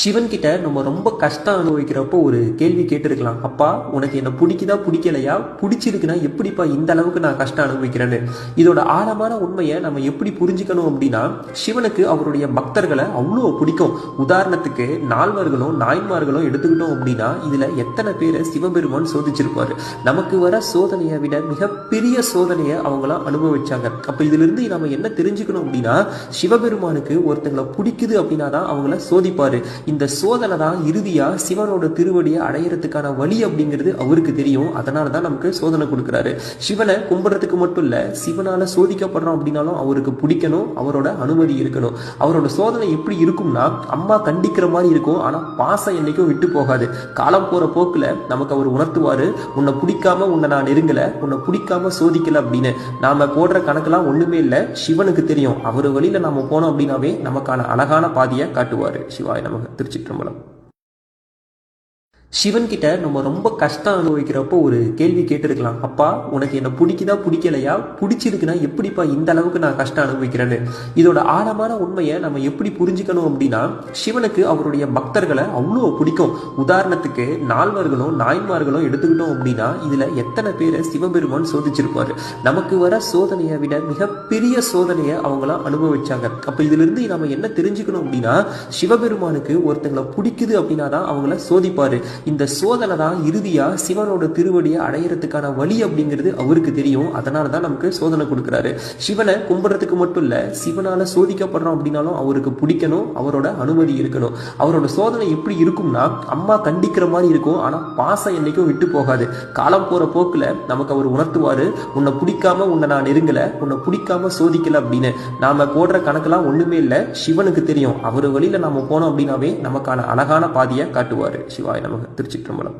சிவன் கிட்ட நம்ம ரொம்ப கஷ்டம் அனுபவிக்கிறப்போ ஒரு கேள்வி கேட்டிருக்கலாம். அப்பா, உனக்கு என்ன பிடிக்குதா பிடிக்கலையா, பிடிச்சிருக்குன்னா எப்படிப்பா இந்த அளவுக்கு நான் கஷ்டம் அனுபவிக்கிறேன்னு. இதோட ஆழமான உண்மையை நம்ம எப்படி புரிஞ்சுக்கணும் அப்படின்னா, சிவனுக்கு அவருடைய பக்தர்களை அவ்வளோ பிடிக்கும். உதாரணத்துக்கு நால்வர்களும் நாயன்மார்களும் எடுத்துக்கிட்டோம் அப்படின்னா இதுல எத்தனை பேரை சிவபெருமான் சோதிச்சிருப்பாரு. நமக்கு வர சோதனையை விட மிகப்பெரிய சோதனையை அவங்களாம் அனுபவிச்சாங்க. அப்ப இதுல இருந்து நம்ம என்ன தெரிஞ்சுக்கணும் அப்படின்னா, சிவபெருமானுக்கு ஒருத்தங்களை பிடிக்குது அப்படின்னா தான் அவங்கள சோதிப்பாரு. இந்த சோதனை தான் இறுதியா சிவனோட திருவடியை அடையறதுக்கான வழி அப்படிங்கிறது அவருக்கு தெரியும். அதனால தான் நமக்கு சோதனை கொடுக்கிறாரு. சிவனை கும்பிடுறதுக்கு மட்டும் இல்ல, சிவனால சோதிக்கப்படுறோம் அப்படின்னாலும் அவருக்கு பிடிக்கணும், அவரோட அனுமதி இருக்கணும். அவரோட சோதனை எப்படி இருக்கும்னா, அம்மா கண்டிக்கிற மாதிரி இருக்கும், ஆனா பாசம் என்னைக்கும் விட்டு போகாது. காலம் போற போக்குல நமக்கு அவர் உணர்த்துவாரு, உன்னை பிடிக்காம உன்னை நான் நெருங்கல, உன்னை பிடிக்காம சோதிக்கல அப்படின்னு. நாம போடுற கணக்கெல்லாம் ஒண்ணுமே இல்லை, சிவனுக்கு தெரியும். அவர் வழியில நாம போனோம் அப்படின்னாவே நமக்கான அழகான பாதையை காட்டுவாரு. சிவாய நமக. திருச்சிற்றம்பலம். சிவன் கிட்ட நம்ம ரொம்ப கஷ்டம் அனுபவிக்கிறப்போ ஒரு கேள்வி கேட்டிருக்கலாம். அப்பா, உனக்கு என்ன பிடிக்குதா பிடிக்கலையா, பிடிச்சிருக்குன்னா எப்படிப்பா இந்த அளவுக்கு நான் கஷ்டம் அனுபவிக்கிறேன்னு. இதோட ஆழமான உண்மையை நம்ம எப்படி புரிஞ்சுக்கணும் அப்படின்னா, சிவனுக்கு அவருடைய பக்தர்களை அவ்வளோ பிடிக்கும். உதாரணத்துக்கு நால்வர்களும் நாயன்மார்களும் எடுத்துக்கிட்டோம் அப்படின்னா இதுல எத்தனை பேரை சிவபெருமான் சோதிச்சிருப்பாரு. நமக்கு வர சோதனையை விட மிகப்பெரிய சோதனையை அவங்களாம் அனுபவிச்சாங்க. அப்ப இதுல இருந்து நம்ம என்ன தெரிஞ்சுக்கணும் அப்படின்னா, சிவபெருமானுக்கு ஒருத்தங்களை பிடிக்குது அப்படின்னா தான் அவங்கள சோதிப்பாரு. இந்த சோதனை தான் இறுதியா சிவனோட திருவடியை அடையறதுக்கான வழி அப்படிங்கிறது அவருக்கு தெரியும். அதனால தான் நமக்கு சோதனை கொடுக்கிறாரு. சிவனை கும்பிடுறதுக்கு மட்டும் இல்ல, சிவனால சோதிக்கப்படுறோம் அப்படின்னாலும் அவருக்கு பிடிக்கணும், அவரோட அனுமதி இருக்கணும். அவரோட சோதனை எப்படி இருக்கும்னா, அம்மா கண்டிக்கிற மாதிரி இருக்கும், ஆனா பாசம் என்னைக்கும் விட்டு போகாது. காலம் போற போக்குல நமக்கு அவர் உணர்த்துவாரு, உன்னை பிடிக்காம உன்னை நான் நெருங்கல, உன்னை பிடிக்காம சோதிக்கல அப்படின்னு. நாம போடுற கணக்கெல்லாம் ஒண்ணுமே இல்லை, சிவனுக்கு தெரியும். அவர் வழியில நாம போனோம் அப்படின்னாவே நமக்கான அழகான பாதையை காட்டுவாரு. சிவாய நமக. திருச்சிற்றம்பலம்.